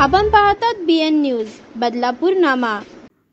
आपण पाहतात BN news Badlapur नामा।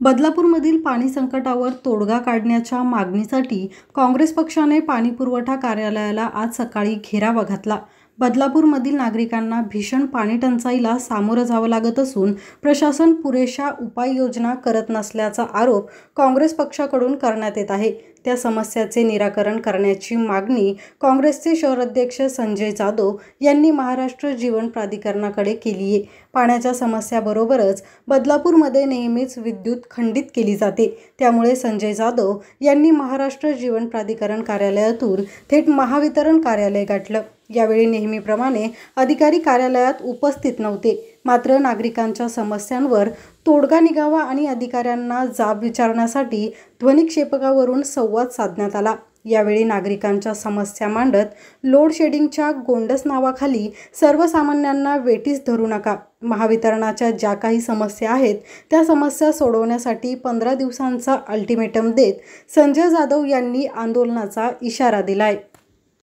बदलापूरमधील पाणी संकटावर तोडगा काढण्याच्या मागणीसाठी काँग्रेस पक्षाने पाणीपुरवठा कार्यालयाला आज सकाळी घेराव घातला। बदलापूरमधील नागरिकांना भीषण पाणी टंचाईला सामोरं जावं लागत असून प्रशासन पुरेशा उपाययोजना करत नसल्याचा आरोप काँग्रेस पक्षाकडून करण्यात येत आहे। त्या समस्याचे निराकरण करण्याची मागणी काँग्रेसचे शहराध्यक्ष संजय जाधव यांनी महाराष्ट्र जीवन प्राधिकरणाकडे केली आहे। पाण्याच्या समस्याबरोबरच बदलापूरमध्ये नेहमीच विद्युत खंडित केली जाते, त्यामुळे संजय जाधव यांनी महाराष्ट्र जीवन प्राधिकरण कार्यालयातून थेट महावितरण कार्यालय गाठलं। यावेळी नेहमीप्रमाणे अधिकारी कार्यालयात उपस्थित नव्हते, मात्र नागरिकांच्या समस्यांवर तोडगा निघावा आणि अधिकाऱ्यांना जाब विचारण्यासाठी ध्वनिक्षेपकावरून संवाद साधण्यात आला। यावेळी नागरिकांच्या समस्या मांडत लोड शेडिंगच्या गोंडस नावाखाली सर्वसामान्यांना वेठीस धरू नका, महावितरणाच्या ज्या काही समस्या आहेत त्या समस्या सोडवण्यासाठी 15 दिवसांचा अल्टिमेटम देत संजय जाधव यांनी आंदोलनाचा इशारा दिलाय।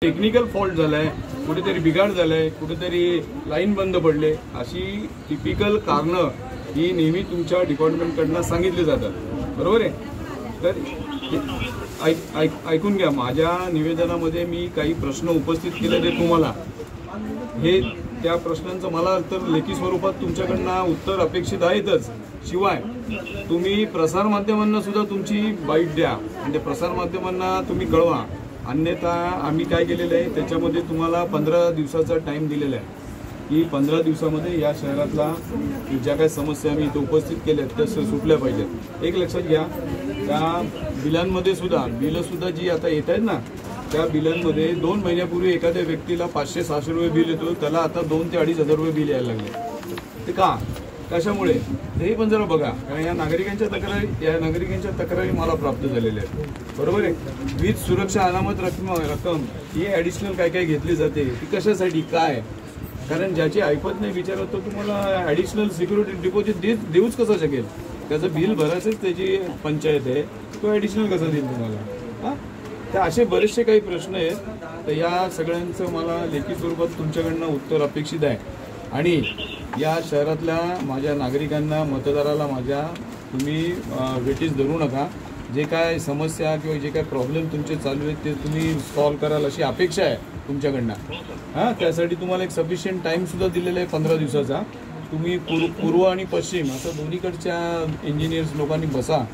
टेक्निकल फॉल्ट झालाय, कुठेतरी बिघाड झालाय, कुठेतरी लाईन बंद पडले, अशी टिपिकल कारणं ही नेहमी तुमच्या डिपार्टमेंटकडून सांगितली जातात, बरोबर आहे। तर ऐकून घ्या, माझ्या निवेदनामध्ये मी काही प्रश्न उपस्थित केले ते तुम्हाला, हे त्या प्रश्नांचं मला तर लेखी स्वरूपात तुमच्याकडनं उत्तर अपेक्षित आहेतच। शिवाय तुम्ही प्रसारमाध्यमांना सुद्धा तुमची बाईट द्या आणि प्रसारमाध्यमांना तुम्ही कळवा, अन्यथा आम्ही काय केलेलं आहे त्याच्यामध्ये तुम्हाला 15 दिवसाचा टाइम दिलेला आहे की 15 दिवसामध्ये या शहरातला ज्या काही समस्या आम्ही इथे उपस्थित केल्या त्या सुटल्या पाहिजेत। एक लक्षात घ्या, त्या बिलांमध्ये सुद्धा बिलंसुद्धा जी आता येत आहेत ना, त्या बिलांमध्ये 2 महिन्यापूर्वी एखाद्या व्यक्तीला 500-600 रुपये बिल येतो, त्याला आता 2 ते 2,500 रुपये बिल यायला लागले। ते का, कशामुळे हे पण जरा बघा, कारण या नागरिकांच्या तक्रारी मला प्राप्त झालेल्या आहेत, बरोबर आहे। वीज सुरक्षा अनामत रक्कम ही ॲडिशनल काय काय घेतली जाते, ती कशासाठी काय, कारण ज्याची ऐपत नाही विचारत तो तुम्हाला ॲडिशनल सिक्युरिटी डिपॉझिट देऊच कसा शकेल, त्याचं बिल भरायचंच त्याची पंचायत आहे, तो ॲडिशनल कसा देईल तुम्हाला। हां, तर असे बरेचसे काही प्रश्न आहेत, तर या सगळ्यांचं मला लेखी स्वरूपात तुमच्याकडनं उत्तर अपेक्षित आहे। आणि या शहरातल्या माझ्या नागरिकांना, मतदाराला माझ्या तुम्ही वेठीस धरू नका, जे काय समस्या किंवा जे काय प्रॉब्लेम तुमचे चालू आहेत ते तुम्ही सॉल्व्ह कराल अशी अपेक्षा आहे तुमच्याकडनं। हां, त्यासाठी तुम्हाला एक सफिशियंट टाईमसुद्धा दिलेला आहे 15 दिवसाचा। तुम्ही पूर्व आणि पश्चिम असं दोन्हीकडच्या इंजिनियर्स लोकांनी बसा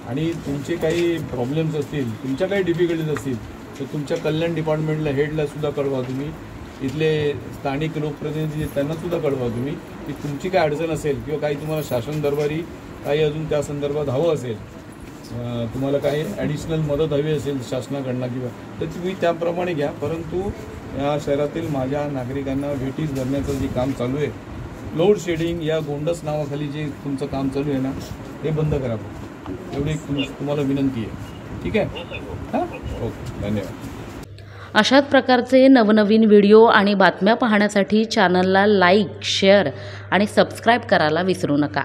आणि तुमचे काही प्रॉब्लेम्स असतील, तुमच्या काही डिफिकल्टीज असतील तर तुमच्या कल्याण डिपार्टमेंटला हेडला सुद्धा कळवा, तुम्ही इथले स्थानिक लोकप्रतिनिधी त्यांना सुद्धा कळवा तुम्ही की तुमची काय अडचण असेल किंवा काही तुम्हाला शासन दरबारी काही अजून त्या संदर्भात हवं असेल, तुम्हाला काही ॲडिशनल मदत हवी असेल शासनाकडनं किंवा, तर तुम्ही त्याप्रमाणे घ्या। परंतु या शहरातील माझ्या नागरिकांना वेठीस धरण्याचं जे काम चालू आहे, लोड शेडिंग या गोंडस नावाखाली जे तुमचं काम चालू आहे ना, ते बंद करा, एवढी तुम्हाला विनंती आहे, ठीक आहे। हां, ओके, धन्यवाद। अशाच प्रकारचे नवनवीन व्हिडिओ आणि बातम्या पाहण्यासाठी चॅनलला लाईक, शेअर आणि सबस्क्राईब करायला विसरू नका।